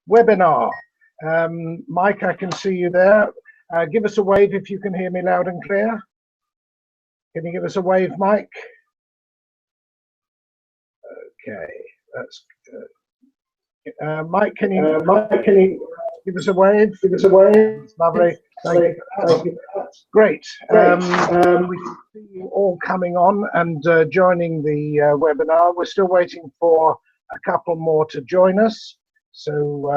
webinar. Mike, I can see you there. Give us a wave if you can hear me loud and clear. Can you give us a wave, Mike? Okay, that's good. Mike, can you give us a wave? Give us a wave. Lovely. Thank you. Great. We can see you all coming on and joining the webinar. We're still waiting for a couple more to join us. So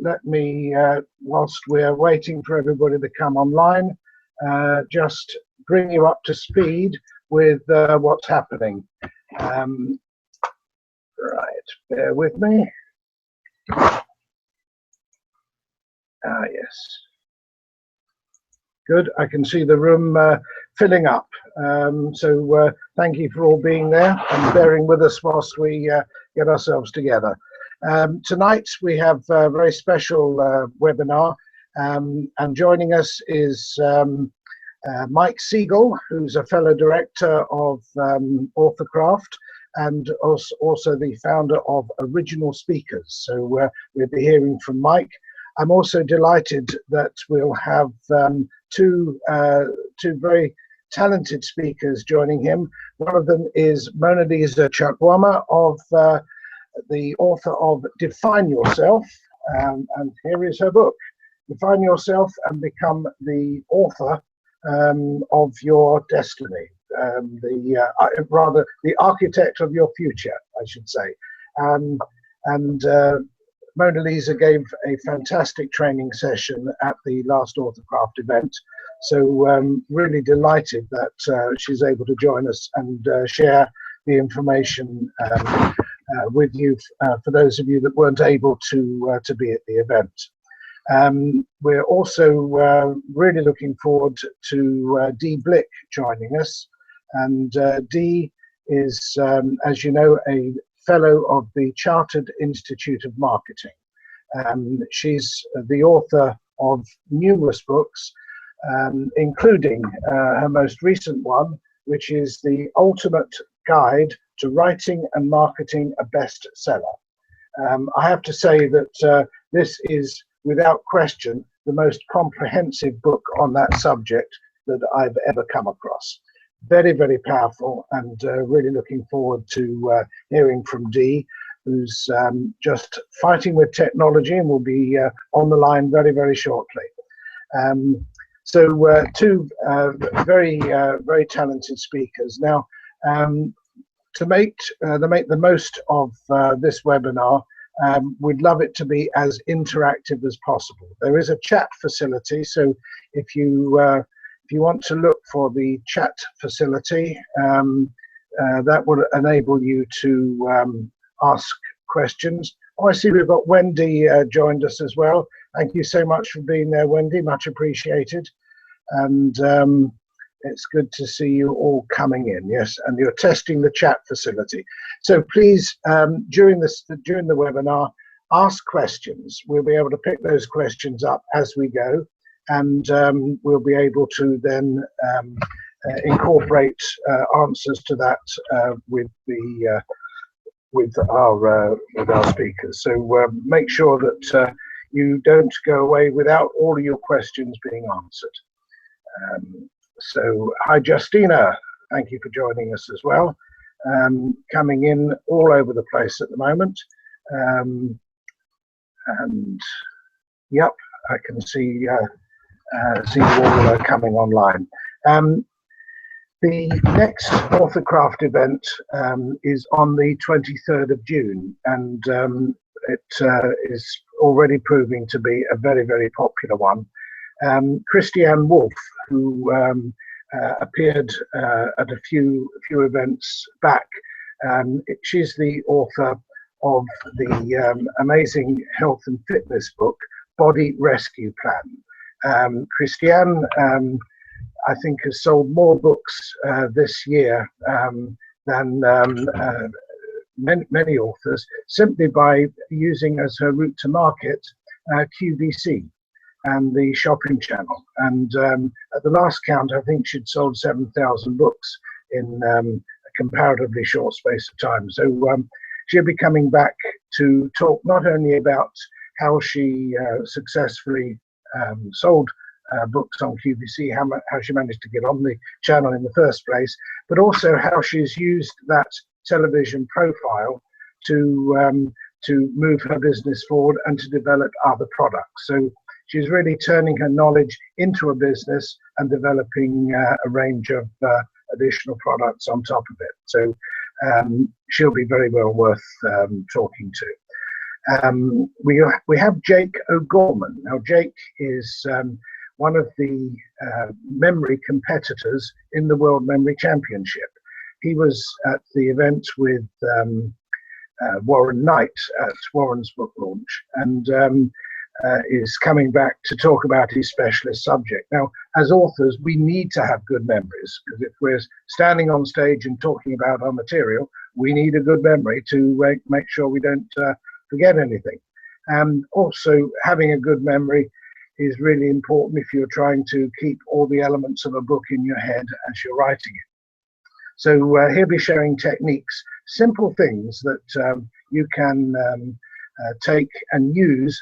let me, whilst we're waiting for everybody to come online, just bring you up to speed with what's happening. Right, bear with me. Yes. Good, I can see the room filling up. So thank you for all being there and bearing with us whilst we get ourselves together. Tonight we have a very special webinar, and joining us is Mike Siegel, who's a fellow director of AuthorCraft and also the founder of Original Speakers. So we'll be hearing from Mike. I'm also delighted that we'll have two very talented speakers joining him. One of them is Mona Lisa Chakwama, of the author of Define Yourself, and here is her book, Define Yourself and Become the Author of Your Destiny. Rather, the architect of your future, I should say. Mona Lisa gave a fantastic training session at the last AuthorCraft event. So really delighted that she's able to join us and share the information with you for those of you that weren't able to be at the event. We're also really looking forward to Dee Blick joining us. And Dee is, as you know, a fellow of the Chartered Institute of Marketing. She's the author of numerous books, including her most recent one, which is The Ultimate Guide to Writing and Marketing a Bestseller. I have to say that this is, without question, the most comprehensive book on that subject that I've ever come across. Very, very powerful, and really looking forward to hearing from Dee, who's just fighting with technology and will be on the line very, very shortly. So two very, very talented speakers. Now, to make the most of this webinar, we'd love it to be as interactive as possible. There is a chat facility, so if you want to look for the chat facility, that will enable you to ask questions. Oh, I see we've got Wendy joined us as well. Thank you so much for being there, Wendy, much appreciated. And it's good to see you all coming in, yes, and you're testing the chat facility. So please, during the webinar, ask questions. We'll be able to pick those questions up as we go, and we'll be able to then incorporate answers to that with our speakers. So make sure that you don't go away without all of your questions being answered. So hi Justina, thank you for joining us as well. Coming in all over the place at the moment, and yep, I can see you all coming online. The next AuthorCraft event is on the 23rd of June, and it is already proving to be a very, very popular one. Christiane Wolf, who appeared at a few events back, she's the author of the amazing health and fitness book, Body Rescue Plan. Christiane, I think, has sold more books this year than many authors, simply by using as her route to market QVC and the shopping channel. And at the last count, I think she'd sold 7,000 books in a comparatively short space of time. So she'll be coming back to talk not only about how she successfully sold books on QVC, how she managed to get on the channel in the first place, but also how she's used that television profile to move her business forward and to develop other products. So she's really turning her knowledge into a business and developing a range of additional products on top of it. So she'll be very well worth talking to. We have Jake O'Gorman. Now, Jake is one of the memory competitors in the World Memory Championship. He was at the event with Warren Knight at Warren's book launch, and is coming back to talk about his specialist subject. Now, as authors, we need to have good memories, because if we're standing on stage and talking about our material, we need a good memory to make sure we don't forget anything. And also, having a good memory is really important if you're trying to keep all the elements of a book in your head as you're writing it. So he'll be sharing techniques, simple things that you can take and use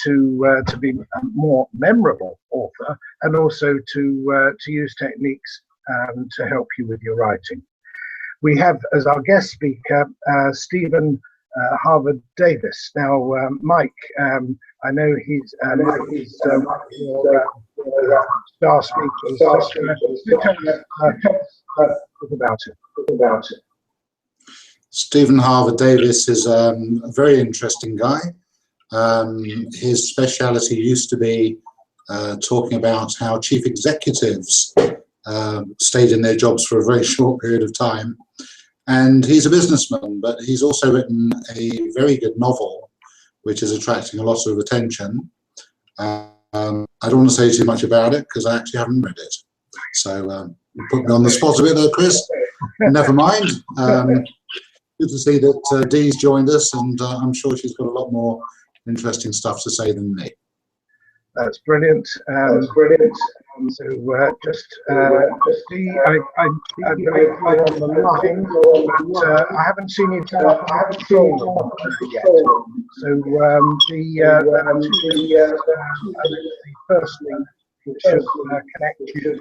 to be a more memorable author, and also to use techniques to help you with your writing. We have as our guest speaker Stephen Harvard Davis. Now, Mike, I know he's star speaker. Talk about it. Stephen Harvard Davis is a very interesting guy. His speciality used to be talking about how chief executives stayed in their jobs for a very short period of time. And he's a businessman, but he's also written a very good novel, which is attracting a lot of attention. I don't want to say too much about it because I actually haven't read it. So you put me on the spot a bit there, Chris. Never mind. Good to see that Dee's joined us, and I'm sure she's got a lot more interesting stuff to say than me. That's brilliant. So just Dee, I'm on the line, but I haven't seen you turn up. I haven't seen you yet. So the first link should connect you to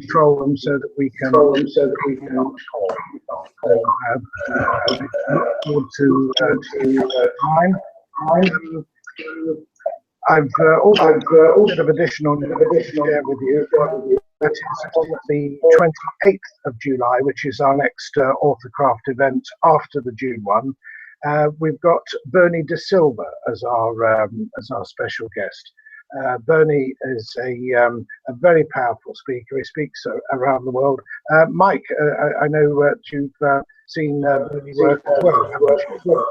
control them so that we can call. So look forward to time. I've also a bit of additional to share with you. That is on the 28th of July, which is our next authorcraft event after the June one. We've got Bernie De Silva as our special guest. Bernie is a very powerful speaker. He speaks around the world. Mike, I know you've seen Bernie's work as well.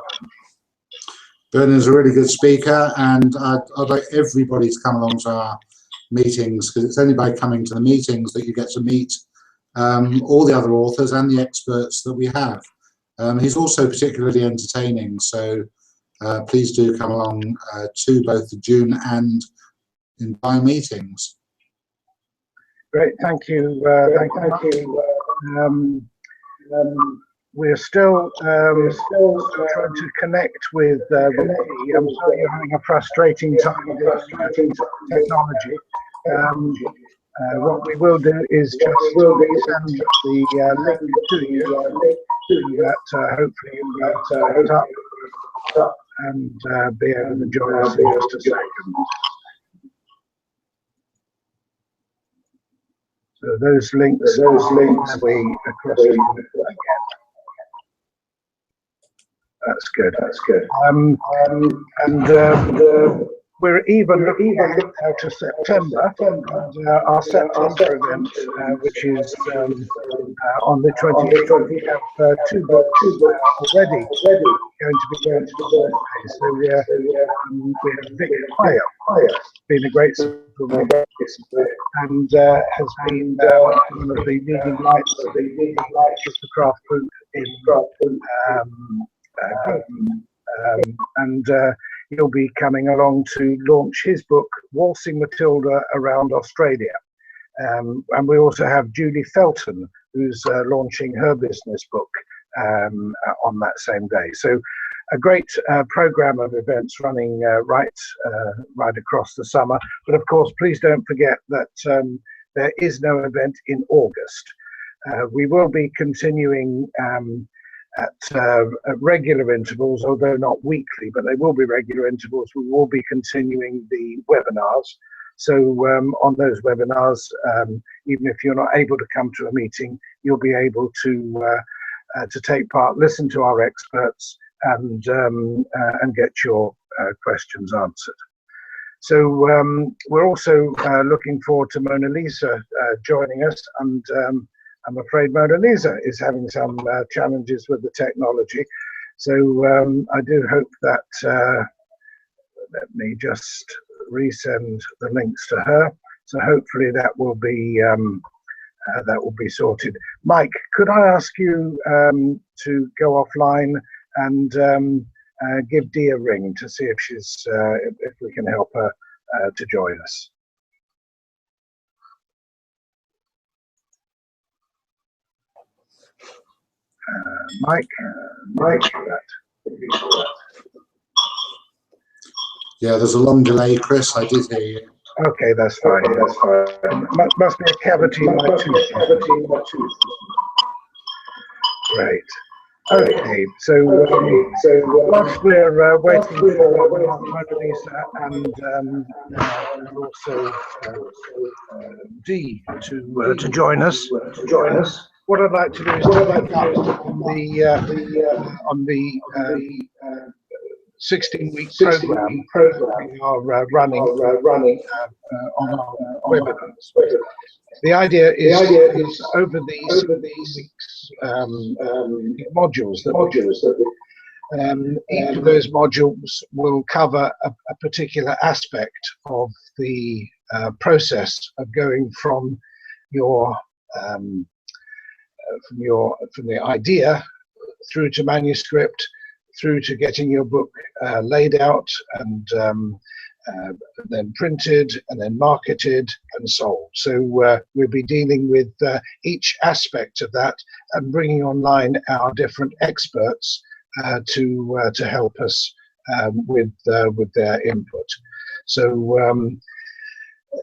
Bernard's a really good speaker, and I'd like everybody to come along to our meetings, because it's only by coming to the meetings that you get to meet all the other authors and the experts that we have. He's also particularly entertaining, so please do come along to both the June and in July meetings. Great, thank you. Thank you. We're still trying to connect with Vicky. I'm sorry you're having a frustrating time with technology. What we will do is just send the link to you that hopefully you'll get up and be able to join us in just a second. So those links we across the again. That's good. We're even looking out to September, and our September event, which is on the 20th. We have two books already going to be going to the place. So we have Vic Hire, been a great support, and has been one of the leading lights of the craft group in and he'll be coming along to launch his book, Waltzing Matilda Around Australia. And we also have Julie Felton, who's launching her business book on that same day. So a great program of events running right across the summer. But of course, please don't forget that there is no event in August. We will be continuing at regular intervals, although not weekly, but they will be regular intervals. We will be continuing the webinars. So on those webinars, even if you're not able to come to a meeting, you'll be able to take part, listen to our experts, and get your questions answered. So we're also looking forward to Mona Lisa joining us, and I'm afraid Mona Lisa is having some challenges with the technology. So I do hope that, let me just resend the links to her. So hopefully that will be sorted. Mike, could I ask you to go offline and give Dee a ring to see if she's if we can help her to join us? Mike, yeah, there's a long delay, Chris. I did hear you. Okay, that's fine. That's fine. Must be a cavity in my tooth. Great. Okay, so whilst we're waiting for Mona Lisa and also Dee to join us, what I'd like to do is to pick up on the 16-week program we are running on our webinars. The idea is over these weeks, modules each of those modules will cover a particular aspect of the process of going from from the idea through to manuscript, through to getting your book laid out and then printed and then marketed and sold. So we'll be dealing with each aspect of that and bringing online our different experts to help us with their input. So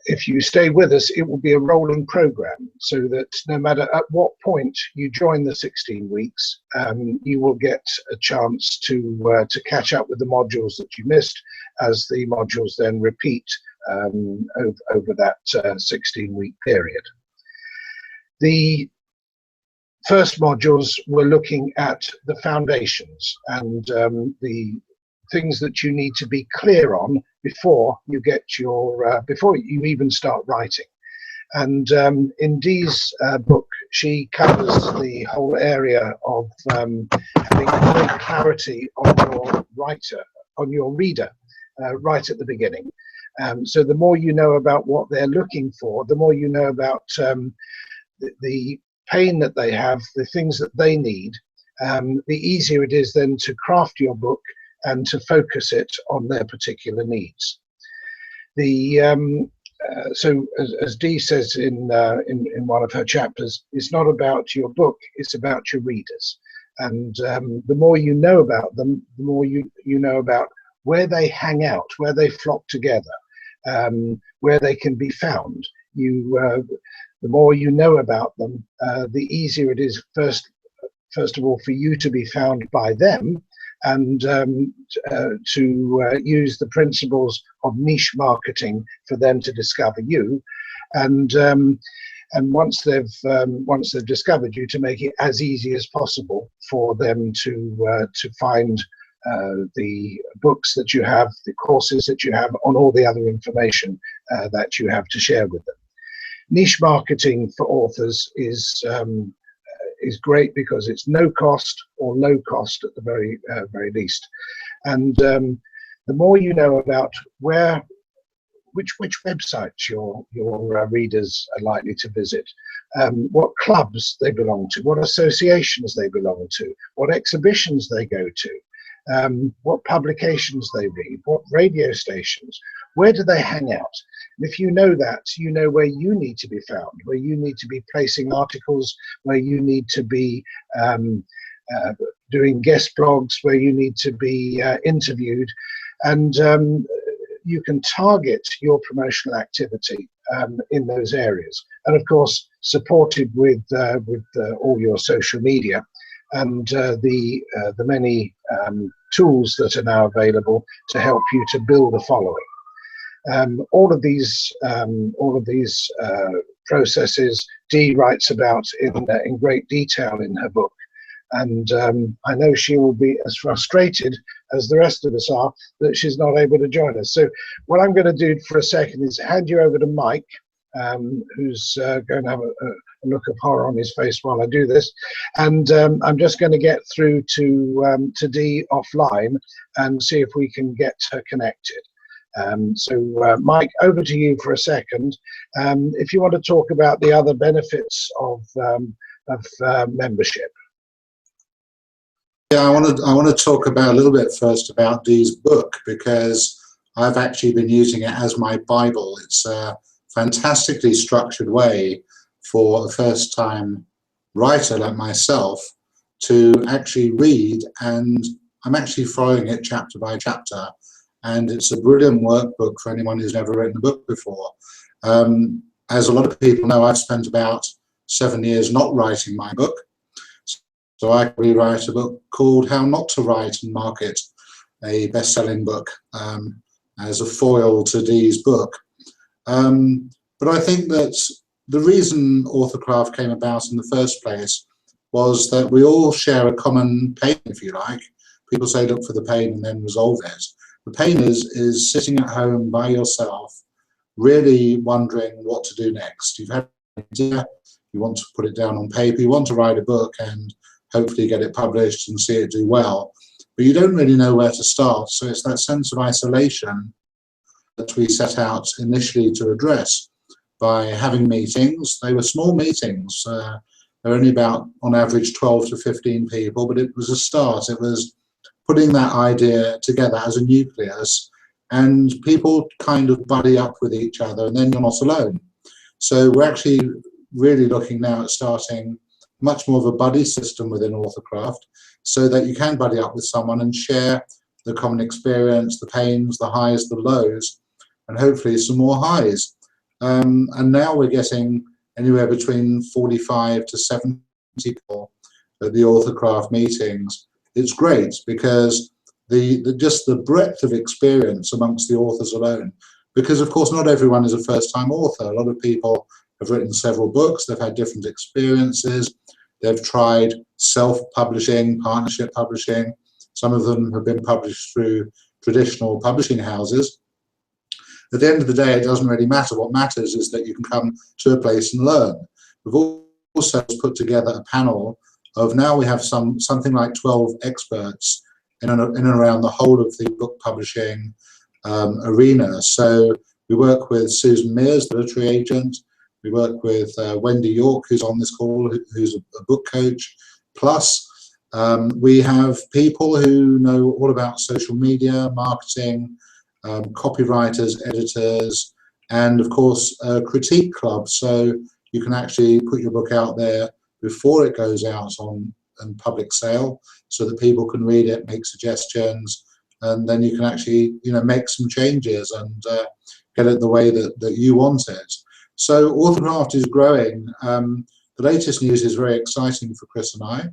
if you stay with us, it will be a rolling program, so that no matter at what point you join the 16 weeks, you will get a chance to catch up with the modules that you missed, as the modules then repeat over that 16-week period. The first modules were looking at the foundations and the things that you need to be clear on before you get your before you even start writing. And in Dee's book, she covers the whole area of having great clarity on your reader right at the beginning. So the more you know about what they're looking for, the more you know about the pain that they have, the things that they need, the easier it is then to craft your book and to focus it on their particular needs. So as Dee says in one of her chapters, it's not about your book, it's about your readers. And the more you know about them, the more you know about where they hang out, where they flock together, where they can be found. The more you know about them, the easier it is first of all for you to be found by them, and to use the principles of niche marketing for them to discover you, and once they've discovered you, to make it as easy as possible for them to find the books that you have, the courses that you have, on all the other information that you have to share with them. Niche marketing for authors is great because it's no cost or low cost at the very least. And the more you know about which websites your readers are likely to visit, what clubs they belong to, what associations they belong to, what exhibitions they go to, what publications they read, what radio stations, where do they hang out? And if you know that, you know where you need to be found, where you need to be placing articles, where you need to be doing guest blogs where you need to be interviewed, and you can target your promotional activity in those areas, and of course supported with all your social media and the many tools that are now available to help you to build a following. All of these processes Dee writes about in great detail in her book, and I know she will be as frustrated as the rest of us are that she's not able to join us. So what I'm going to do for a second is hand you over to Mike, who's going to have a look of horror on his face while I do this, and I'm just going to get through to Dee offline and see if we can get her connected. So Mike, over to you for a second. If you want to talk about the other benefits of membership. Yeah, I want to talk about a little bit first about Dee's book, because I've actually been using it as my Bible. It's a fantastically structured way for a first-time writer like myself to actually read, and I'm actually following it chapter by chapter, and it's a brilliant workbook for anyone who's never written a book before. As a lot of people know, I've spent about 7 years not writing my book. So I rewrite a book called How Not to Write and Market, a best-selling book, as a foil to Dee's book. But I think that the reason authorcraft came about in the first place was that we all share a common pain, if you like. People say look for the pain and then resolve it. The pain is sitting at home by yourself, really wondering what to do next. You've had an idea, you want to put it down on paper, you want to write a book and hopefully get it published and see it do well, but you don't really know where to start. So it's that sense of isolation that we set out initially to address by having meetings. They were small meetings. They're only about, on average, 12 to 15 people, but it was a start. It was putting that idea together as a nucleus, and people kind of buddy up with each other, and then you're not alone. So we're actually really looking now at starting much more of a buddy system within authorcraft, so that you can buddy up with someone and share the common experience, the pains, the highs, the lows, and hopefully some more highs. And now we're getting anywhere between 45 to 70 people at the authorcraft meetings. It's great because just the breadth of experience amongst the authors alone, because of course not everyone is a first-time author. A lot of people have written several books, they've had different experiences, they've tried self-publishing, partnership publishing, some of them have been published through traditional publishing houses. At the end of the day, it doesn't really matter. What matters is that you can come to a place and learn. We've also put together a panel of, now we have something like 12 experts in and around the whole of the book publishing arena. So we work with Susan Mears, the literary agent. We work with Wendy York, who's on this call, who's a book coach. Plus, we have people who know all about social media, marketing, copywriters, editors, and of course a critique club. So you can actually put your book out there before it goes out on public sale, so that people can read it, make suggestions, and then you can actually, make some changes and get it the way that you want it. So authorcraft is growing. The latest news is very exciting for Chris and I.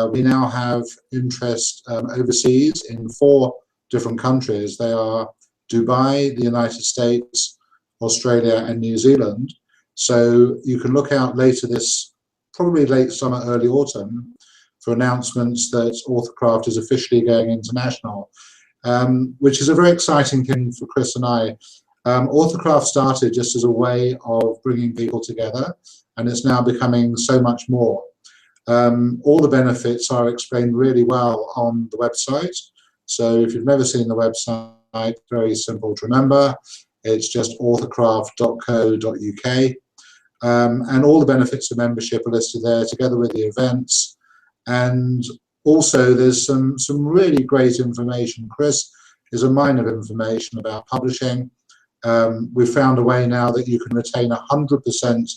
We now have interest overseas in 4 different countries. They are Dubai, the United States, Australia, and New Zealand. So you can look out later this, probably late summer, early autumn, for announcements that authorcraft is officially going international, which is a very exciting thing for Chris and I. Authorcraft started just as a way of bringing people together, and it's now becoming so much more. All the benefits are explained really well on the website. So if you've never seen the website, very simple to remember. It's just authorcraft.co.uk. And all the benefits of membership are listed there, together with the events. And also there's some really great information. Chris is a mine of information about publishing. We've found a way now that you can retain 100%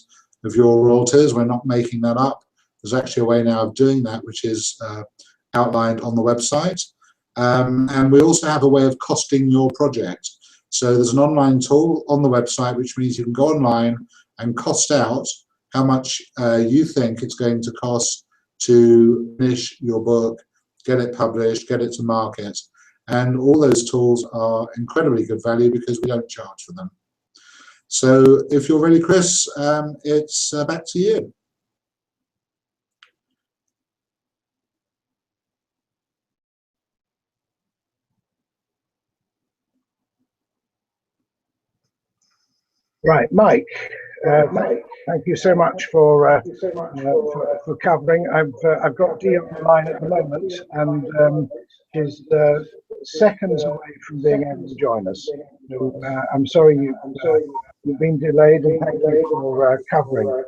of your royalties. We're not making that up. There's actually a way now of doing that, which is outlined on the website. And we also have a way of costing your project. So there's an online tool on the website, which means you can go online and cost out how much you think it's going to cost to finish your book, get it published, get it to market. And all those tools are incredibly good value because we don't charge for them. So if you're ready, Chris, it's back to you. Right, Mike. Thank you so much for covering. I've got Dee on the line at the moment, and she's seconds away from being able to join us. So, I'm sorry you've been delayed, and thank you for covering.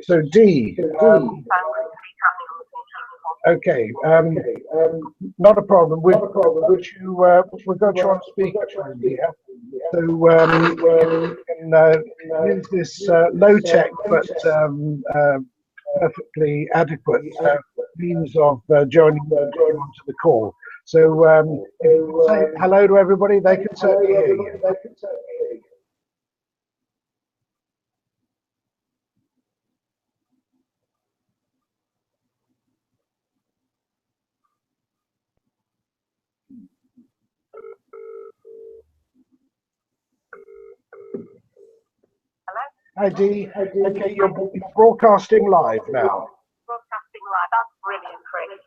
So Dee. Okay, not a problem. We've got you on speaker here, so we can use this low-tech but perfectly adequate means of joining onto the call. So if you can say hello to everybody, they can certainly hear you. Hi Dee. Okay, you're broadcasting live now. Broadcasting live. That's brilliant, Chris.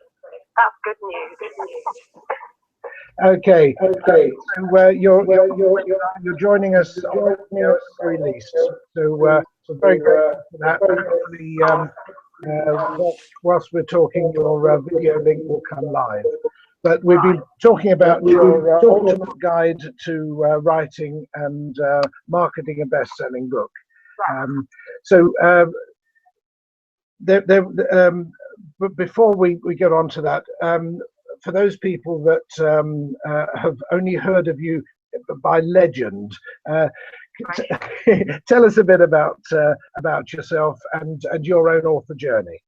That's good news. Okay. So you're joining us on the very least. So we're very grateful for that. Hopefully, whilst we're talking, your video link will come live. But we've been talking about your ultimate guide to writing and marketing a best-selling book. But before we get on to that, for those people that have only heard of you by legend, tell us a bit about yourself and your own author journey.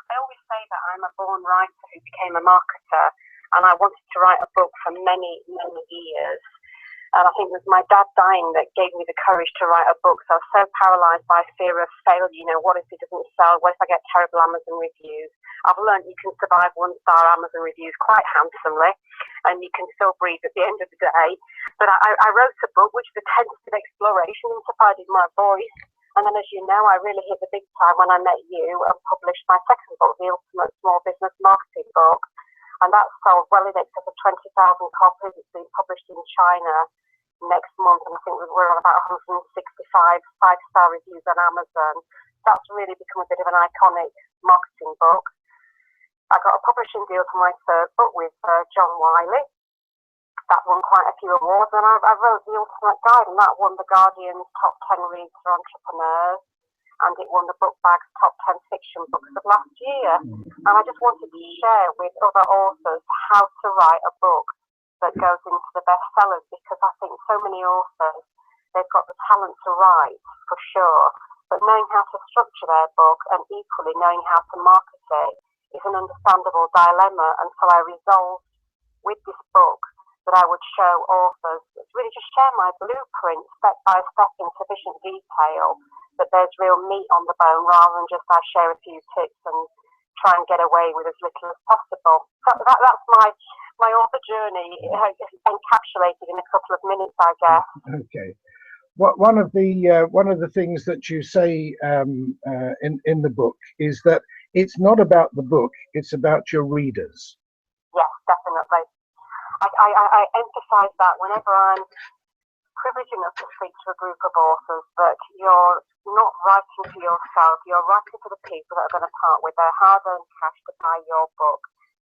I always say that I'm a born writer who became a marketer, and I wanted to write a book for many, many years. And I think it was my dad dying that gave me the courage to write a book. So I was so paralysed by fear of failure. You know, what if it doesn't sell? What if I get terrible Amazon reviews? I've learned you can survive one-star Amazon reviews quite handsomely, and you can still breathe at the end of the day. But I wrote a book which was a tentative exploration into finding my voice. And then, as you know, I really hit the big time when I met you and published my second book, The Ultimate Small Business Marketing Book. And that sold well in excess of 20,000 copies. It's been published in China next month, and I think we're on about 165 five-star reviews on Amazon. That's really become a bit of an iconic marketing book. I got a publishing deal for my third book with John Wiley. That won quite a few awards, and I wrote The Ultimate Guide, and that won The Guardian's top 10 reads for entrepreneurs, and it won the Book Bag's top 10 fiction books of last year. And I just wanted to share with other authors how to write a book that goes into the bestsellers, because I think so many authors, they've got the talent to write for sure, but knowing how to structure their book and equally knowing how to market it is an understandable dilemma. And so I resolved with this book that I would show authors, really just share my blueprint step by step in sufficient detail, that there's real meat on the bone rather than just I share a few tips and try and get away with as little as possible. That's my author journey, encapsulated in a couple of minutes, I guess. Okay. One of the things that you say in the book is that it's not about the book; it's about your readers. Yes, definitely. I emphasise that whenever I'm privileged enough to speak to a group of authors, that you're not writing for yourself; you're writing for the people that are going to part with their hard-earned cash to buy your book.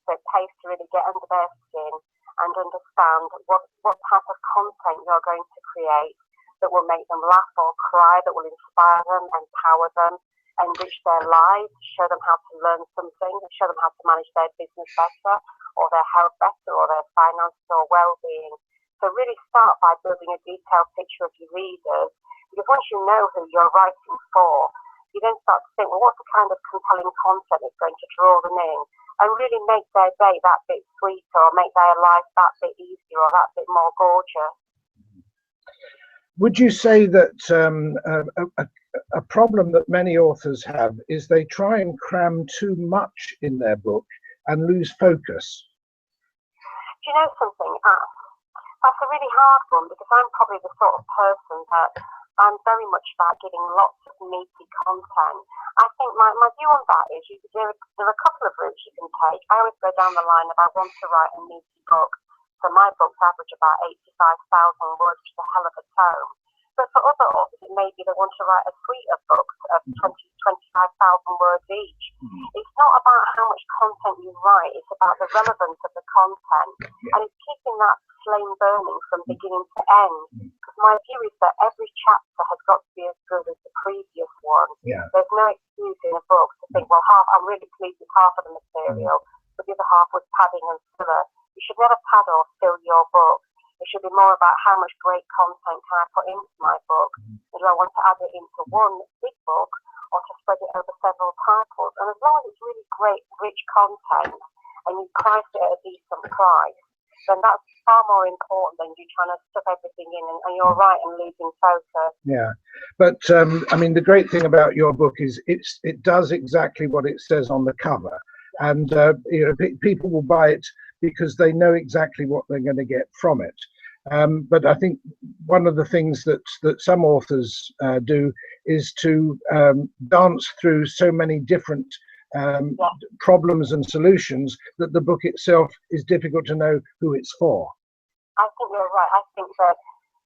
So it pays to really get under their skin and understand what type of content you're going to create that will make them laugh or cry, that will inspire them, empower them, enrich their lives, show them how to learn something, show them how to manage their business better, or their health better, or their finances or well-being. So really start by building a detailed picture of your readers, Because once you know who you're writing for, you then start to think, well, what's the kind of compelling content that's going to draw them in and really make their day that bit sweeter, or make their life that bit easier, or that bit more gorgeous. Would you say that a problem that many authors have is they try and cram too much in their book and lose focus? Do you know something? That's a really hard one, because I'm probably the sort of person that I'm very much about giving lots of meaty content. I think my view on that is there are a couple of routes you can take. I always go down the line of I want to write a meaty book. So my books average about 85,000 words, which is a hell of a tome. But for other authors, it may be they want to write a suite of books of 25,000 words each. It's not about how much content you write, it's about the relevance of the content. And it's keeping that flame burning from beginning to end. Because my view is that every chapter has got to be as good as the previous one. There's no excuse in a book to think, well, I'm really pleased with half of the material, but the other half was padding and filler. You should never pad or fill your book. It should be more about how much great content can I put into my book. And do I want to add it into one big book, or to spread it over several titles? And as long as it's really great, rich content, and you price it at a decent price, then that's far more important than you trying to stuff everything in, and you're right in losing focus. Yeah, but I mean, the great thing about your book is it does exactly what it says on the cover, and you know, people will buy it because they know exactly what they're going to get from it. But I think one of the things that some authors do is to dance through so many different problems and solutions that the book itself is difficult to know who it's for. I think you're right. I think that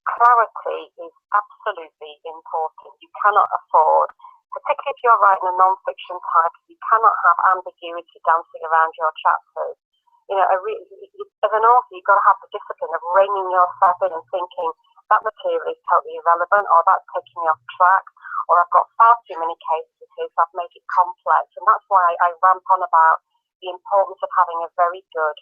clarity is absolutely important. You cannot afford, particularly if you're writing a non-fiction title, you cannot have ambiguity dancing around your chapters. You know, as an author, you've got to have the discipline of reining yourself in and thinking that material is totally irrelevant, or that's taking me off track, or I've got far too many cases here, so I've made it complex. And that's why I ramp on about the importance of having a very good,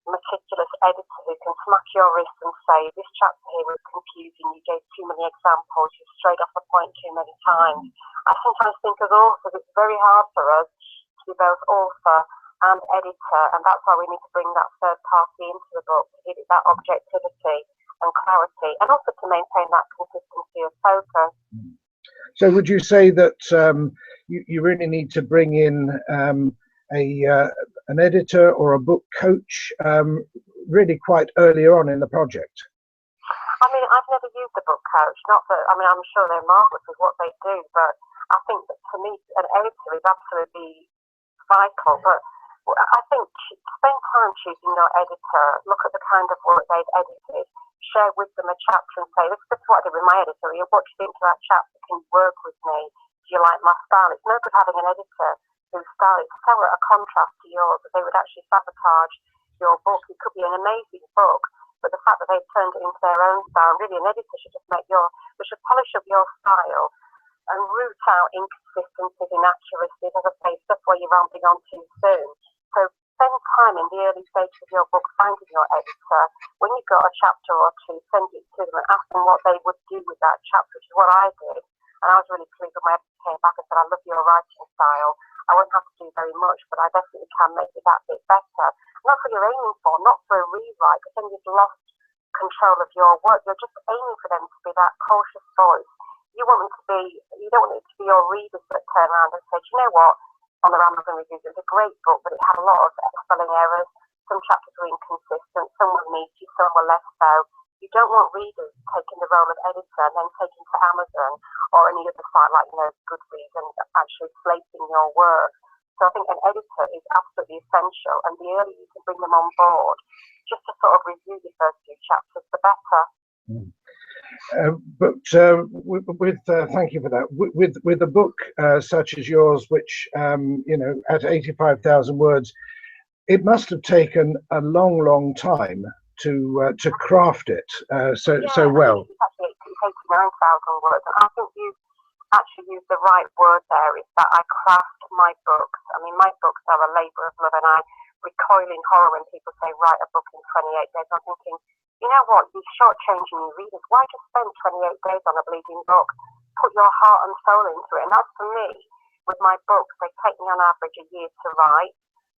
meticulous editor who can smack your wrist and say, this chapter here was confusing, you gave too many examples, you strayed off the point too many times. I sometimes think as authors, it's very hard for us to be both author and editor, and that's why we need to bring that third party into the book to give it that objectivity and clarity, and also to maintain that consistency of focus. So would you say that you really need to bring in an editor or a book coach really quite earlier on in the project? I mean, I've never used a book coach. Not that, I mean, I'm sure they're marvellous with what they do, but I think that for me, an editor is absolutely vital. But I think spend time choosing your editor, look at the kind of work they've edited, share with them a chapter and say, this is what I did with my editor. What do you think of that chapter? Can you work with me? Do you like my style? It's no good having an editor whose style is so a contrast to yours that they would actually sabotage your book. It could be an amazing book, but the fact that they've turned it into their own style, really an editor should just should polish up your style and root out inconsistencies, inaccuracies, as I say, stuff where you're ramping on too soon. So spend time in the early stages of your book finding your editor. When you've got a chapter or two, send it to them and ask them what they would do with that chapter, which is what I did. And I was really pleased when my editor came back and said, I love your writing style. I won't have to do very much, but I definitely can make it that bit better. And that's what you're aiming for, not for a rewrite, because then you've lost control of your work. You're just aiming for them to be that cautious voice. You don't want it to be your readers that turn around and say, do you know what? On the Amazon reviews, it was a great book, but it had a lot of spelling errors. Some chapters were inconsistent, some were meaty, some were less so. You don't want readers taking the role of editor and then taking to Amazon or any other site like, Goodreads and actually slating your work. So I think an editor is absolutely essential, and the earlier you can bring them on board, just to sort of review the first few chapters, the better. Thank you for that. With a book such as yours, which at 85,000 words, it must have taken a long time to craft it so well. It's actually 89,000 words, and I think you actually used the right word there. Is that I craft my books. I mean, my books are a labour of love, and I recoil in horror when people say write a book in 28 days. I'm thinking, you know what, you're shortchanging your readers. Why just spend 28 days on a bleeding book? Put your heart and soul into it. And that's for me, with my books, they take me on average a year to write.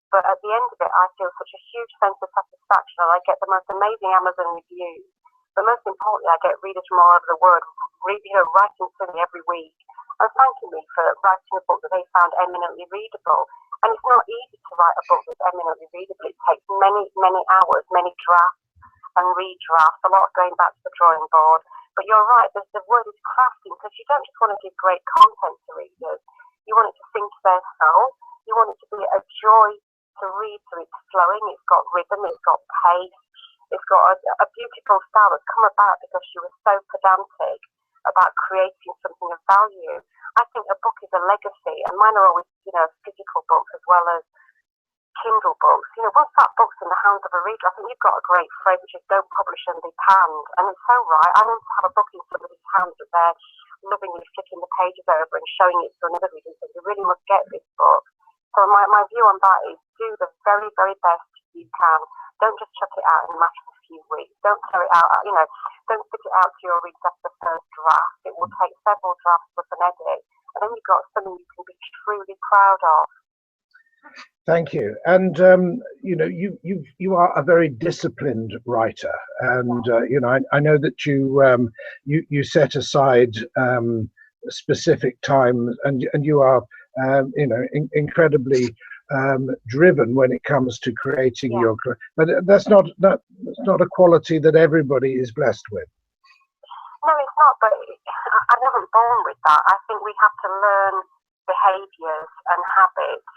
But at the end of it, I feel such a huge sense of satisfaction, and I get the most amazing Amazon reviews. But most importantly, I get readers from all over the world, writing to me every week and thanking me for writing a book that they found eminently readable. And it's not easy to write a book that's eminently readable. It takes many, many hours, many drafts and redrafts, a lot of going back to the drawing board. But you're right, the word is crafting, because you don't just want to give great content to readers. You want it to sink to their soul. You want it to be a joy to read, so it's flowing, it's got rhythm, it's got pace, it's got a beautiful style that's come about because she was so pedantic about creating something of value. I think a book is a legacy, and mine are always, physical books as well as Kindle books. Once that book's in the hands of a reader, I think you've got a great phrase, which is don't publish and be panned. And it's so right. I want to have a book in somebody's hands that they're lovingly flicking the pages over and showing it to another reader and saying, you really must get this book. So my view on that is do the very, very best you can. Don't just chuck it out in a matter of a few weeks. Don't tear it out, don't stick it out to your readers after the first draft. It will take several drafts with an edit. And then you've got something you can be truly proud of. Thank you. And you are a very disciplined writer, and I know that you set aside specific time, and you are incredibly driven when it comes to creating your. But that's not a quality that everybody is blessed with. No, it's not. But I wasn't born with that. I think we have to learn behaviours and habits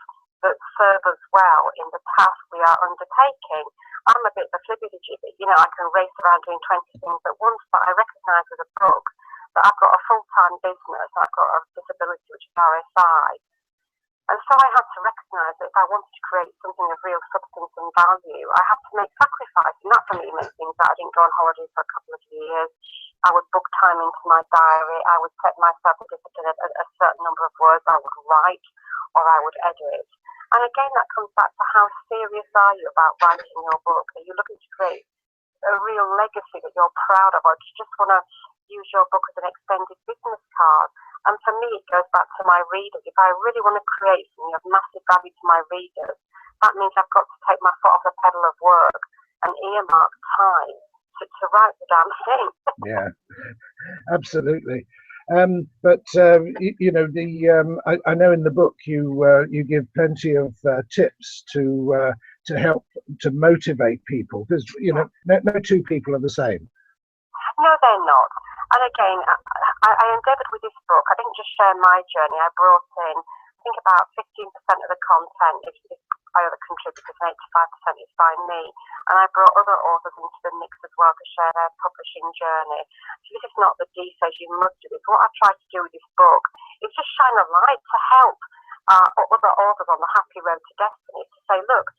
that serve us well in the task we are undertaking. I'm a bit of a flippity, I can race around doing 20 things at once, but I recognise with a book that I've got a full-time business, I've got a disability, which is RSI. And so I had to recognise that if I wanted to create something of real substance and value, I had to make sacrifices. And that for me meant things that I didn't go on holiday for a couple of years. I would book time into my diary. I would set myself a discipline of a certain number of words I would write or I would edit. And again, that comes back to how serious are you about writing your book? Are you looking to create a real legacy that you're proud of, or do you just want to use your book as an extended business card? And for me, it goes back to my readers. If I really want to create something of massive value to my readers, that means I've got to take my foot off the pedal of work and earmark time to write the damn thing. Yeah, absolutely. I know in the book you give plenty of tips to help to motivate people, because no two people are the same. No, they're not. And again, I endeavoured with this book. I didn't just share my journey. I brought in, I think, about 15% of the content is by other contributors, and 85% is by me. And I brought other authors into the mix as well to share their publishing journey. So this is not the D says you must do this. What I've tried to do with this book is just shine a light to help other authors on the happy road to destiny, to say, look,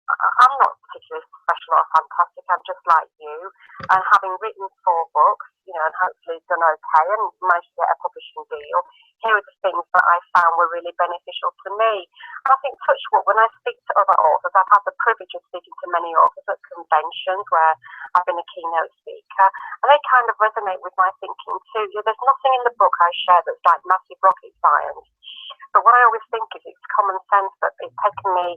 I'm not particularly special or fantastic, I'm just like you, and having written 4 books, and hopefully done okay and managed to get a publishing deal, here are the things that I found were really beneficial to me. And I think, touch wood, when I speak to other authors, I've had the privilege of speaking to many authors at conventions where I've been a keynote speaker, and they kind of resonate with my thinking too. There's nothing in the book I share that's like massive rocket science, but what I always think is it's common sense that it's taken me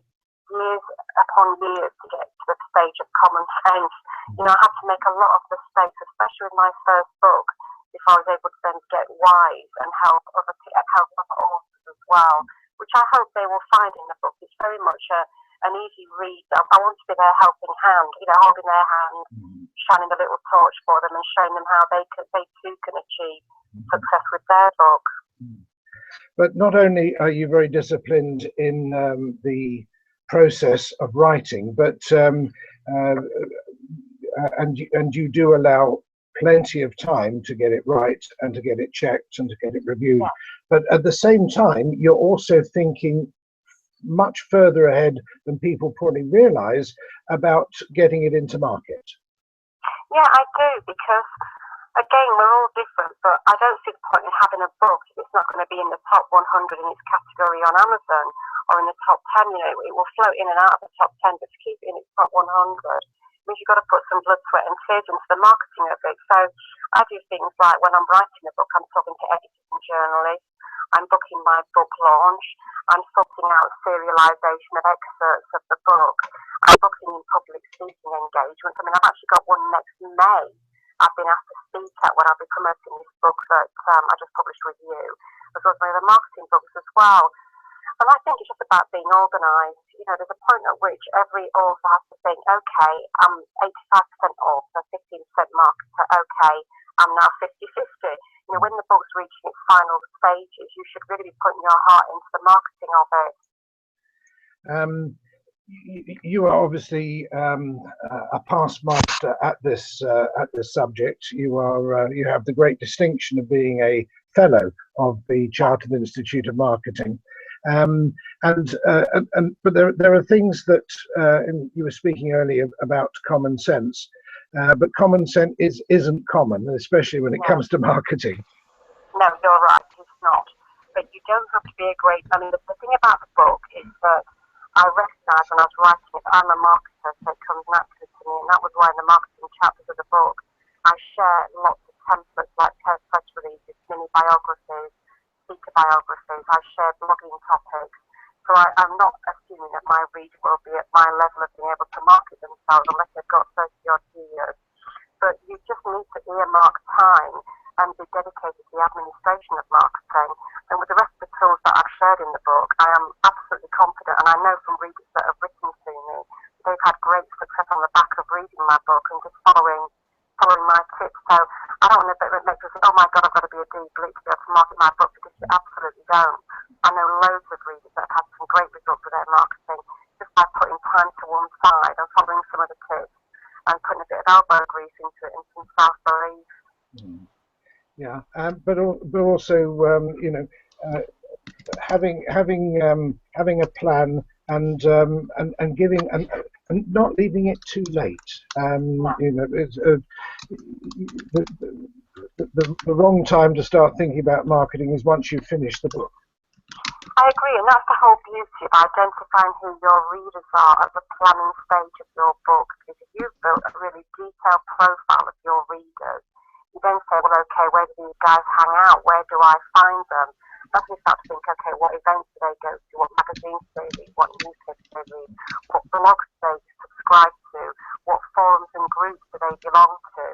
years upon years to get to the stage of common sense. I had to make a lot of mistakes, especially with my first book, before I was able to then get wise and help other authors as well, which I hope they will find in the book. It's very much an easy read. I want to be their helping hand, holding their hand, shining a little torch for them and showing them how they too can achieve success with their book. But not only are you very disciplined in the process of writing, but and you do allow plenty of time to get it right and to get it checked and to get it reviewed. Yeah. But at the same time, you're also thinking much further ahead than people probably realize about getting it into market. Yeah, I do, because again, we're all different, but I don't see the point in having a book if it's not going to be in the top 100 in its category on Amazon or in the top 10. It will float in and out of the top 10, but to keep it in its top 100 means you've got to put some blood, sweat and tears into the marketing of it. So I do things like when I'm writing a book, I'm talking to editors and journalists, I'm booking my book launch, I'm sorting out serialisation of excerpts of the book, I'm booking in public speaking engagements. I mean, I've actually got one next May I've been asked to speak at when I'll be promoting this book that I just published with you, as well as my other marketing books as well. And I think it's just about being organised. You know, there's a point at which every author has to think, okay, I'm 85% author, 15% marketer, okay, I'm now 50-50. You know, when the book's reaching its final stages, you should really be putting your heart into the marketing of it. You are obviously a past master at this subject. You have the great distinction of being a fellow of the Chartered Institute of Marketing. But there are things that you were speaking earlier about common sense, but common sense isn't common, especially when it comes to marketing. No, you're right, it's not. But you don't have to be a great. I mean, the thing about the book is that I recognised when I was writing it, I'm a marketer, so it comes naturally to me, and that was why in the marketing chapters of the book, I share lots of templates like press releases, mini biographies, speaker biographies. I share blogging topics. So I'm not assuming that my reader will be at my level of being able to market themselves unless they've got 30-odd years. But you just need to earmark time and be dedicated to the administration of marketing. And with the rest of the tools that I've shared in the book, I am absolutely confident, and I know from readers that have written to me, they've had great success on the back of reading my book and just following my tips. So I don't want to make people think, oh my God, I've got to be a deep bleak to be able to market my book, because you absolutely don't. I know loads of readers that have had some great results with their marketing just by putting time to one side and following some of the tips and putting a bit of elbow grease into it and some self-belief. Yeah, but also you know, having a plan and giving and not leaving it too late. You know, it's, the wrong time to start thinking about marketing is once you've finished the book. I agree, and that's the whole beauty of identifying who your readers are at the planning stage of your book. Because if you've built a really detailed profile of your readers, you then say, well, okay, where do these guys hang out? Where do I find them? That's when you start to think, okay, what events do they go to? What magazines do they read? What newspapers do they read? What blogs do they subscribe to? What forums and groups do they belong to?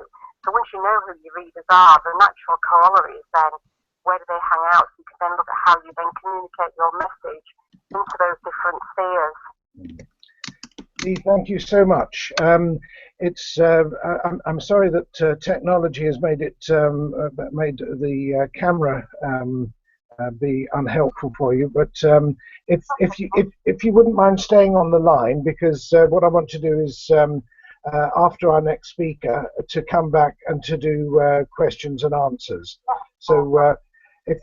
So once you know who your readers are, the natural corollary is then, where do they hang out? So you can then look at how you then communicate your message into those different spheres. Thank you so much. I'm sorry that technology has made it made the camera be unhelpful for you, but if you wouldn't mind staying on the line, because what I want to do is after our next speaker to come back and to do questions and answers. So if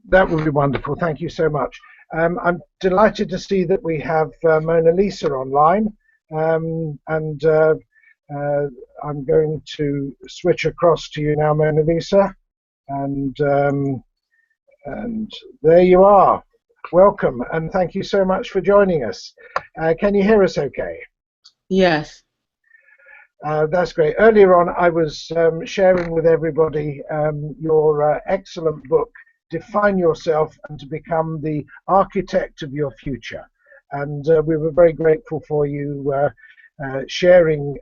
that would be wonderful. Thank you so much. I'm delighted to see that we have Mona Lisa online, and I'm going to switch across to you now, Mona Lisa, and there you are. Welcome, and thank you so much for joining us. Can you hear us okay? Yes. That's great. Earlier on, I was sharing with everybody your excellent book, Define Yourself and to Become the Architect of Your Future. And we were very grateful for you sharing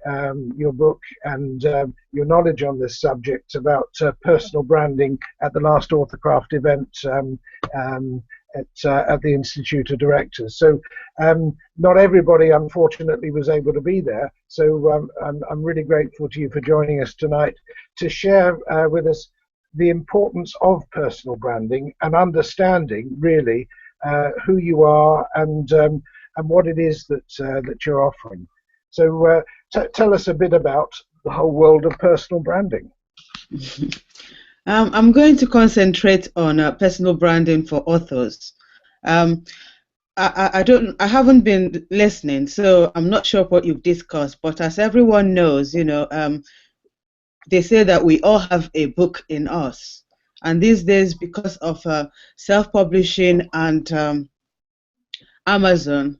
your book and your knowledge on this subject about personal branding at the last AuthorCraft event at the Institute of Directors. So not everybody, unfortunately, was able to be there. So I'm really grateful to you for joining us tonight to share with us the importance of personal branding and understanding really who you are and what it is that you're offering. So tell us a bit about the whole world of personal branding. I'm going to concentrate on personal branding for authors. I haven't been listening, so I'm not sure what you've discussed. But as everyone knows, you know, they say that we all have a book in us, and these days, because of self-publishing and Amazon,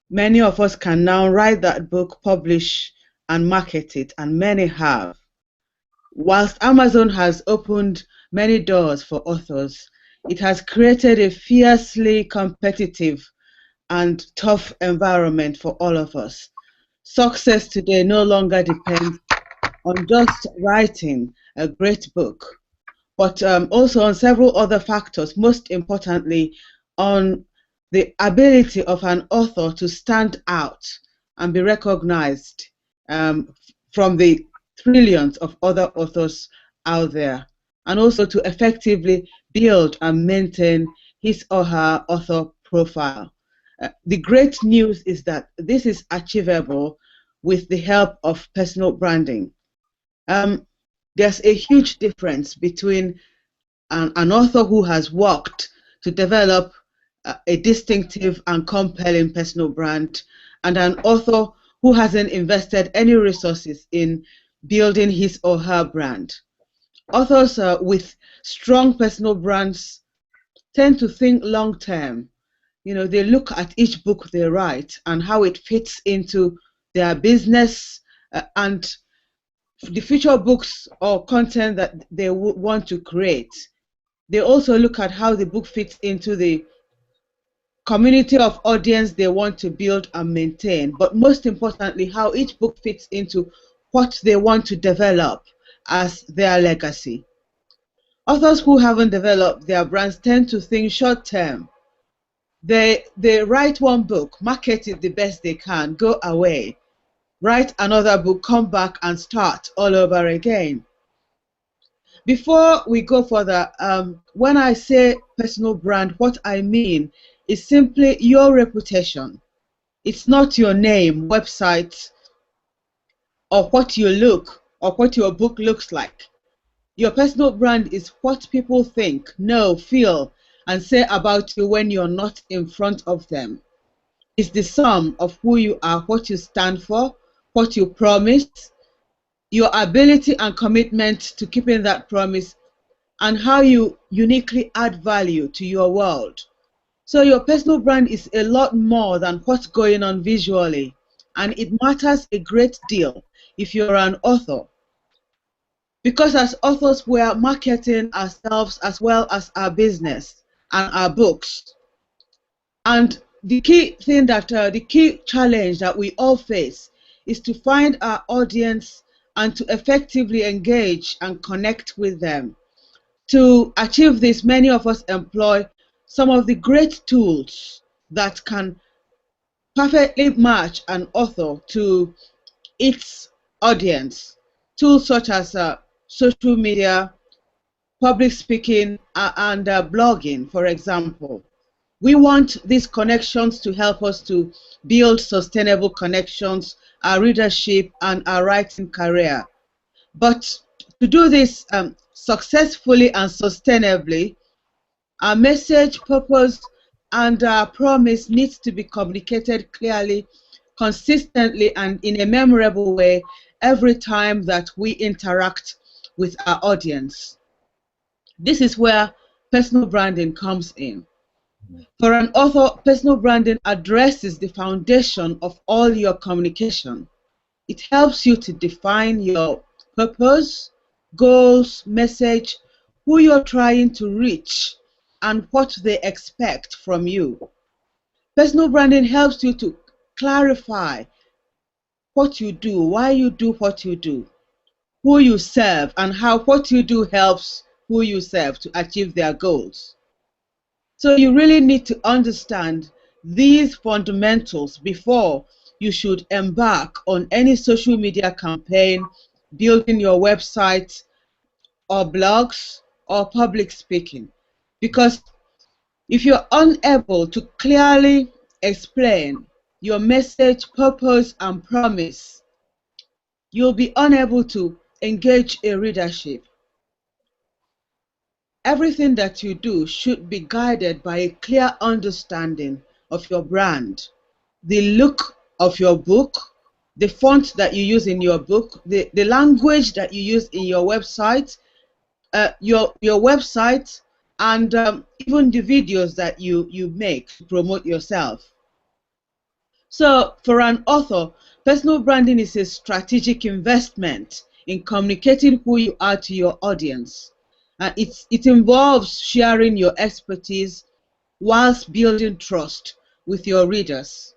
Many of us can now write that book, publish and market it, and many have. Whilst Amazon has opened many doors for authors, it has created a fiercely competitive and tough environment for all of us. Success today no longer depends on just writing a great book, but also on several other factors, most importantly on the ability of an author to stand out and be recognized from the trillions of other authors out there, and also to effectively build and maintain his or her author profile. The great news is that this is achievable with the help of personal branding. There's a huge difference between an author who has worked to develop a distinctive and compelling personal brand and an author who hasn't invested any resources in building his or her brand. Authors with strong personal brands tend to think long term. You know, they look at each book they write and how it fits into their business and the future books or content that they would want to create. They also look at how the book fits into the community of audience they want to build and maintain, but most importantly, how each book fits into what they want to develop as their legacy. Authors who haven't developed their brands tend to think short term. They write one book, market it the best they can, go away, write another book, come back and start all over again. Before we go further, when I say personal brand, what I mean is simply your reputation. It's not your name, website, or what you look, or what your book looks like. Your personal brand is what people think, know, feel, and say about you when you're not in front of them. It's the sum of who you are, what you stand for, what you promise, your ability and commitment to keeping that promise, and how you uniquely add value to your world. So your personal brand is a lot more than what's going on visually, and it matters a great deal if you're an author. Because as authors, we are marketing ourselves as well as our business and our books. And the key thing the key challenge that we all face is to find our audience and to effectively engage and connect with them. To achieve this, many of us employ some of the great tools that can perfectly match an author to its audience. Tools such as social media, public speaking, and blogging, for example. We want these connections to help us to build sustainable connections, our readership, and our writing career. But to do this successfully and sustainably, our message, purpose, and our promise needs to be communicated clearly, consistently, and in a memorable way every time that we interact with our audience. This is where personal branding comes in. For an author, personal branding addresses the foundation of all your communication. It helps you to define your purpose, goals, message, who you're trying to reach, and what they expect from you. Personal branding helps you to clarify what you do, why you do what you do, who you serve, and how what you do helps who you serve to achieve their goals. So you really need to understand these fundamentals before you should embark on any social media campaign, building your website or blogs or public speaking. Because if you're unable to clearly explain your message, purpose, and promise, you'll be unable to engage a readership. Everything that you do should be guided by a clear understanding of your brand, the look of your book, the font that you use in your book, the language that you use in your website, your website, and even the videos that you make to promote yourself. So for an author, personal branding is a strategic investment in communicating who you are to your audience. It involves sharing your expertise whilst building trust with your readers.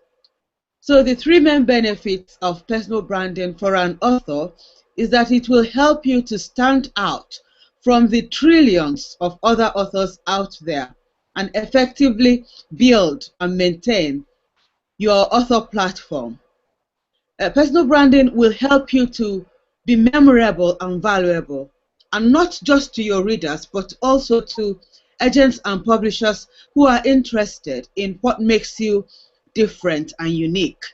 So the three main benefits of personal branding for an author is that it will help you to stand out from the trillions of other authors out there and effectively build and maintain your author platform. Personal branding will help you to be memorable and valuable, and not just to your readers, but also to agents and publishers who are interested in what makes you different and unique.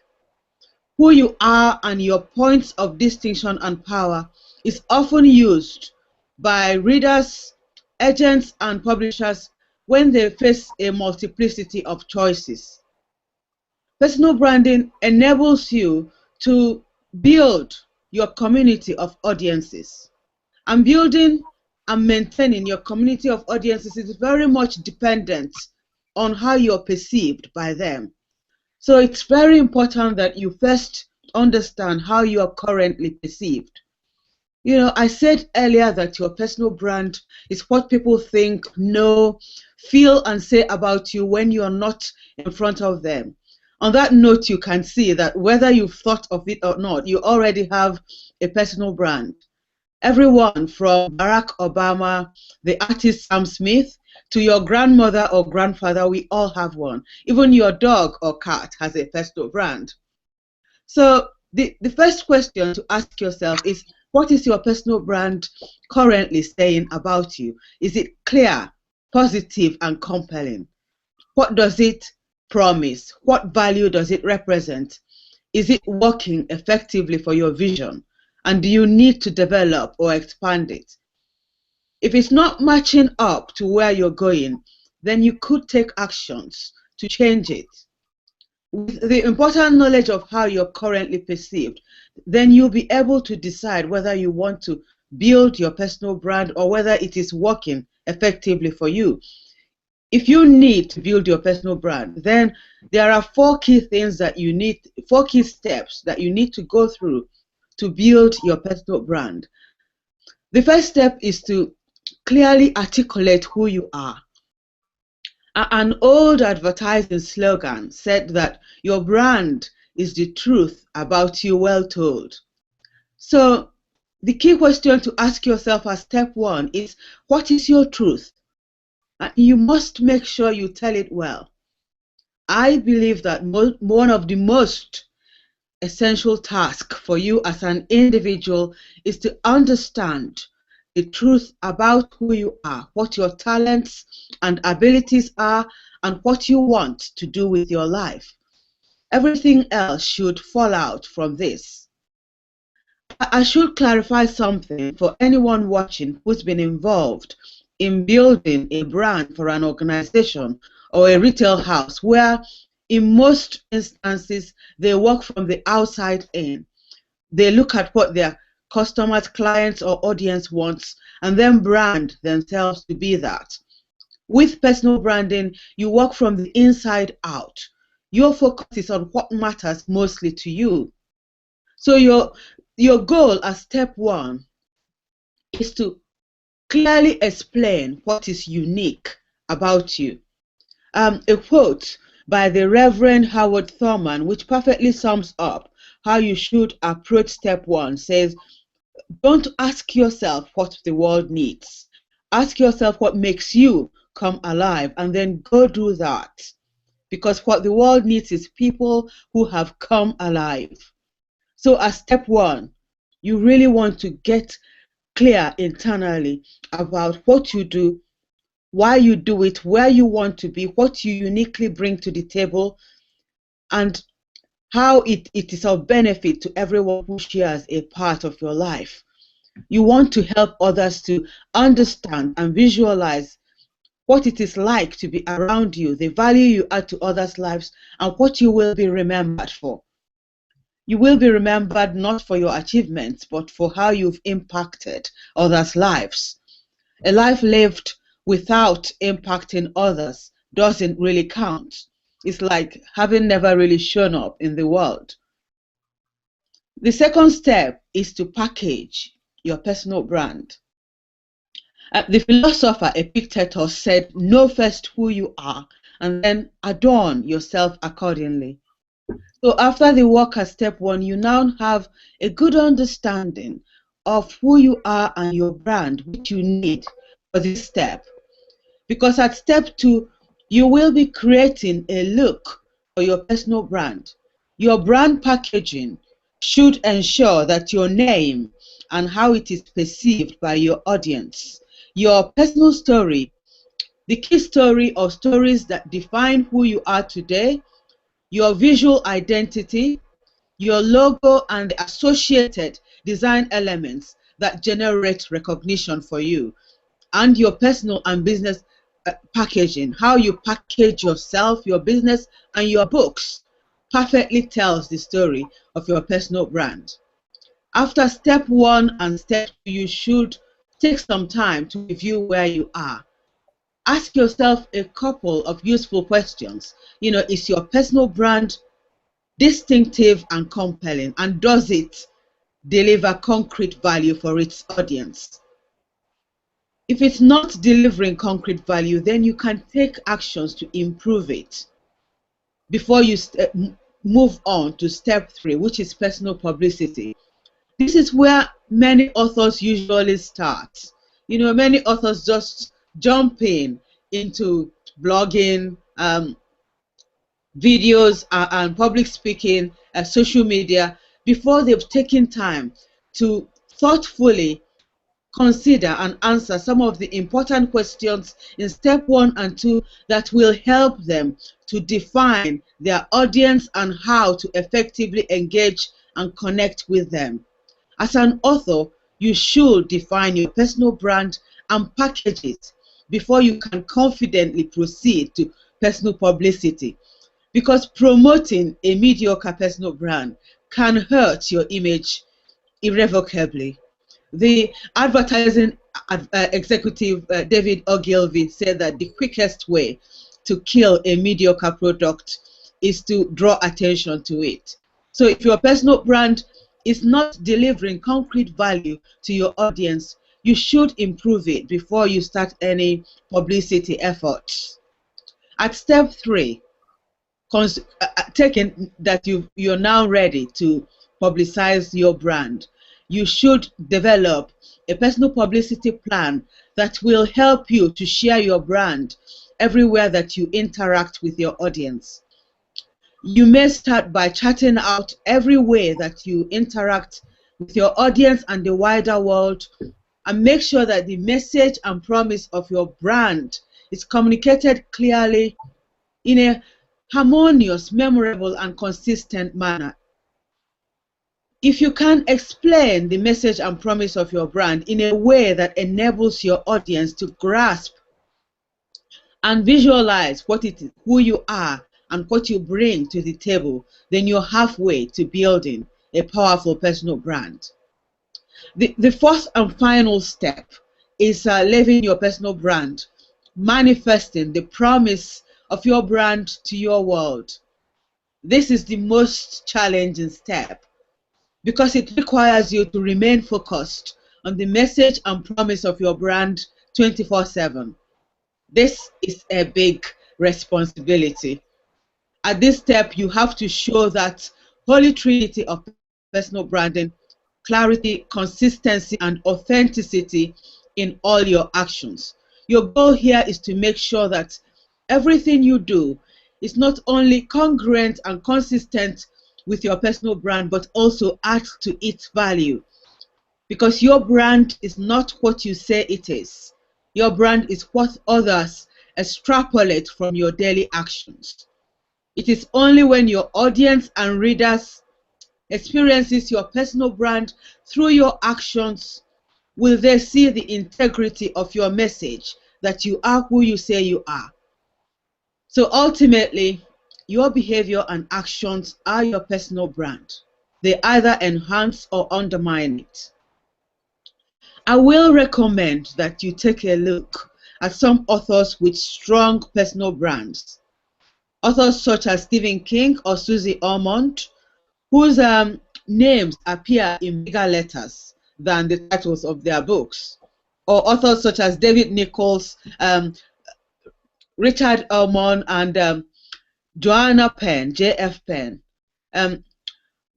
Who you are and your points of distinction and power is often used by readers, agents, and publishers when they face a multiplicity of choices. Personal branding enables you to build your community of audiences. And building and maintaining your community of audiences is very much dependent on how you're perceived by them. So it's very important that you first understand how you are currently perceived. You know, I said earlier that your personal brand is what people think, know, feel, and say about you when you're not in front of them. On that note, you can see that whether you've thought of it or not, you already have a personal brand. Everyone from Barack Obama, the artist Sam Smith, to your grandmother or grandfather, we all have one. Even your dog or cat has a personal brand. So the first question to ask yourself is, what is your personal brand currently saying about you? Is it clear, positive, and compelling? What does it promise? What value does it represent? Is it working effectively for your vision? And do you need to develop or expand it? If it's not matching up to where you're going, then you could take actions to change it. With the important knowledge of how you're currently perceived, then you'll be able to decide whether you want to build your personal brand or whether it is working effectively for you. If you need to build your personal brand, then there are four key steps that you need to go through to build your personal brand. The first step is to clearly articulate who you are. An old advertising slogan said that your brand is the truth about you well told. So the key question to ask yourself as step one is, what is your truth? You must make sure you tell it well. I believe that one of the most essential tasks for you as an individual is to understand the truth about who you are, what your talents and abilities are, and what you want to do with your life. Everything else should fall out from this. I should clarify something for anyone watching who's been involved in building a brand for an organization or a retail house where in most instances they work from the outside in. They look at what their customers, clients, or audience wants and then brand themselves to be that. With personal branding, you work from the inside out. Your focus is on what matters mostly to you. So your goal as step one is to clearly explain what is unique about you. A quote by the Reverend Howard Thurman, which perfectly sums up how you should approach step one, says, don't ask yourself what the world needs. Ask yourself what makes you come alive, and then go do that. Because what the world needs is people who have come alive. So as step one, you really want to get clear internally about what you do, why you do it, where you want to be, what you uniquely bring to the table, and how it is of benefit to everyone who shares a part of your life. You want to help others to understand and visualize what it is like to be around you, the value you add to others' lives, and what you will be remembered for. You will be remembered not for your achievements, but for how you've impacted others' lives. A life lived without impacting others doesn't really count. It's like having never really shown up in the world. The second step is to package your personal brand. The philosopher Epictetus said, know first who you are and then adorn yourself accordingly. So after the work at step 1, you now have a good understanding of who you are and your brand, which you need for this step. Because at step 2, you will be creating a look for your personal brand. Your brand packaging should ensure that your name and how it is perceived by your audience, your personal story, the key story or stories that define who you are today, your visual identity, your logo, and the associated design elements that generate recognition for you, and your personal and business packaging, how you package yourself, your business, and your books perfectly tells the story of your personal brand. After step 1 and step 2, you should take some time to review where you are. Ask yourself a couple of useful questions. Is your personal brand distinctive and compelling, and does it deliver concrete value for its audience? If it's not delivering concrete value, then you can take actions to improve it before you move on to step 3, which is personal publicity. This is where many authors usually start. Many authors just jump into blogging, videos, and public speaking, social media, before they've taken time to thoughtfully consider and answer some of the important questions in step 1 and 2 that will help them to define their audience and how to effectively engage and connect with them. As an author, you should define your personal brand and package it before you can confidently proceed to personal publicity, because promoting a mediocre personal brand can hurt your image irrevocably. The advertising executive David Ogilvy said that the quickest way to kill a mediocre product is to draw attention to it. So if your personal brand is not delivering concrete value to your audience, you should improve it before you start any publicity efforts. At step 3, taking that you're now ready to publicize your brand, you should develop a personal publicity plan that will help you to share your brand everywhere that you interact with your audience. You may start by charting out every way that you interact with your audience and the wider world, and make sure that the message and promise of your brand is communicated clearly in a harmonious, memorable, and consistent manner. If you can explain the message and promise of your brand in a way that enables your audience to grasp and visualize who you are and what you bring to the table, then you're halfway to building a powerful personal brand. The fourth and final step is living your personal brand, manifesting the promise of your brand to your world. This is the most challenging step because it requires you to remain focused on the message and promise of your brand 24/7. This is a big responsibility. At this step, you have to show that holy trinity of personal branding: clarity, consistency, and authenticity in all your actions. Your goal here is to make sure that everything you do is not only congruent and consistent with your personal brand, but also adds to its value. Because your brand is not what you say it is. Your brand is what others extrapolate from your daily actions. It is only when your audience and readers experiences your personal brand through your actions will they see the integrity of your message, that you are who you say you are. So ultimately, your behavior and actions are your personal brand. They either enhance or undermine it. I will recommend that you take a look at some authors with strong personal brands. authors such as Stephen King or Susie Ormond, whose names appear in bigger letters than the titles of their books, or authors such as David Nichols, Richard Ormond, and Joanna Penn, J.F. Penn,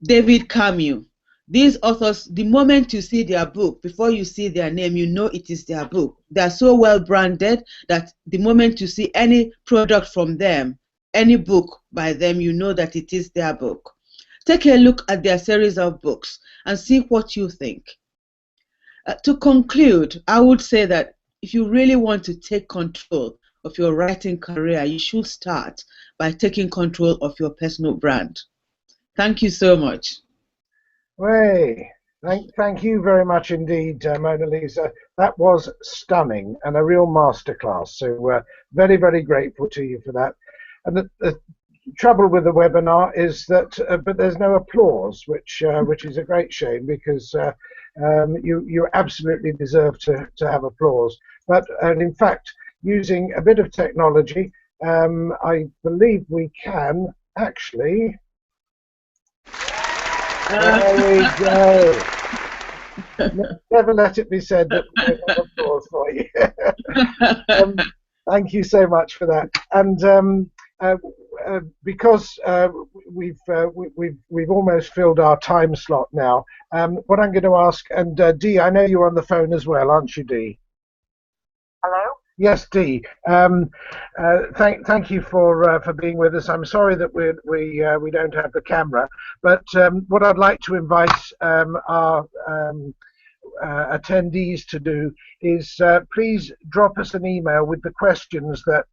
David Camus. These authors, the moment you see their book, before you see their name, you know it is their book. They are so well branded that the moment you see any product from them, any book by them, you know that it is their book. Take a look at their series of books and see what you think. To conclude, I would say that if you really want to take control of your writing career, you should start by taking control of your personal brand. Thank you so much. Way. Thank you very much indeed, Mona Lisa. That was stunning and a real masterclass. So very, very grateful to you for that. And the trouble with the webinar is that, but there's no applause, which is a great shame, because you absolutely deserve to have applause. But in fact, using a bit of technology, I believe we can actually. There we go. Never let it be said that we don't have applause for you. Thank you so much for that. And because we've almost filled our time slot now, what I'm going to ask, and Dee, I know you're on the phone as well, aren't you, Dee? Hello? Yes, Dee. Thank you for being with us. I'm sorry that we don't have the camera, but what I'd like to invite our attendees to do is please drop us an email with the questions that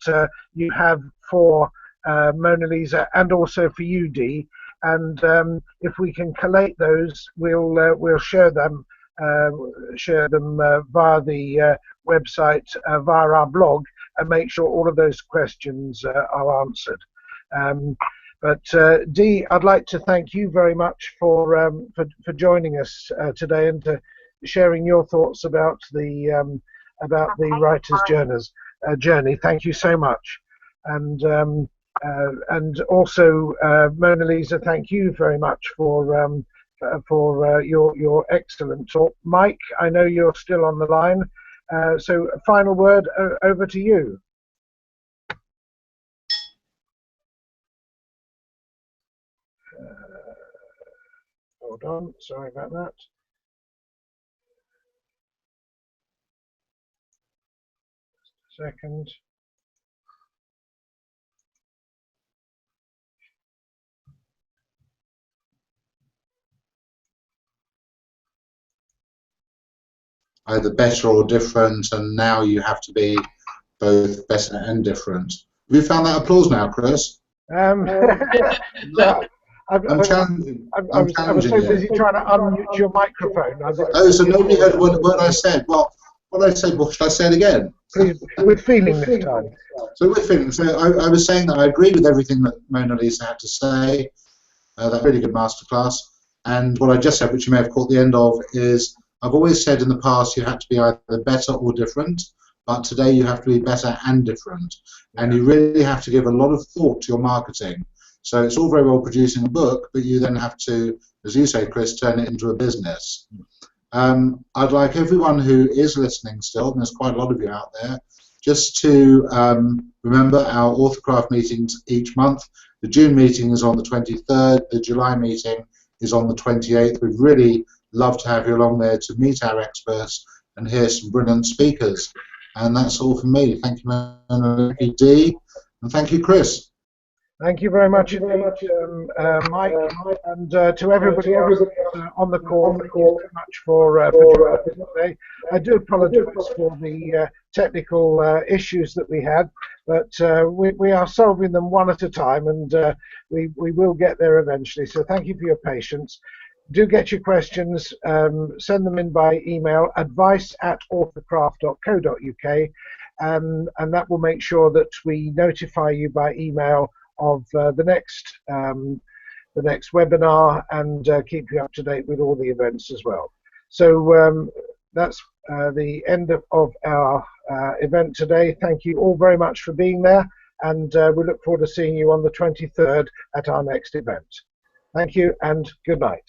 you have for Mona Lisa and also for you, Dee. And if we can collate those, we'll share them via the website, via our blog, and make sure all of those questions are answered. But Dee, I'd like to thank you very much for joining us today and sharing your thoughts about the writer's journey. Thank you so much. And also Mona Lisa, thank you very much for your excellent talk. Mike, I know you're still on the line, so a final word over to you. Hold on, sorry about that. Just a second. Either better or different, and now you have to be both better and different. Have you found that applause now, Chris? No. I was so busy trying to unmute your microphone. Oh, so nobody heard what I said. Well, what I said, what should I say it again? Please, with feeling this time. So with feeling. So I was saying that I agree with everything that Mona Lisa had to say. That really good masterclass. And what I just said, which you may have caught the end of, is I've always said in the past you had to be either better or different, but today you have to be better and different. And you really have to give a lot of thought to your marketing. So it's all very well producing a book, but you then have to, as you say, Chris, turn it into a business. I'd like everyone who is listening still, and there's quite a lot of you out there, just to remember our authorcraft meetings each month. The June meeting is on the 23rd, the July meeting is on the 28th. We'd really love to have you along there to meet our experts and hear some brilliant speakers. And that's all from me. Thank you, Mona, thank you, Dee, and thank you, Chris. Thank you very much, Mike, and to everybody else on the call. Thank you so much for joining us today. I do apologise for the technical issues that we had, but we are solving them one at a time, and we will get there eventually. So thank you for your patience. Do get your questions, send them in by email, advice@authorcraft.co.uk, and that will make sure that we notify you by email of the next webinar, and keep you up to date with all the events as well. So that's the end of our event today. Thank you all very much for being there, and we look forward to seeing you on the 23rd at our next event. Thank you and good night.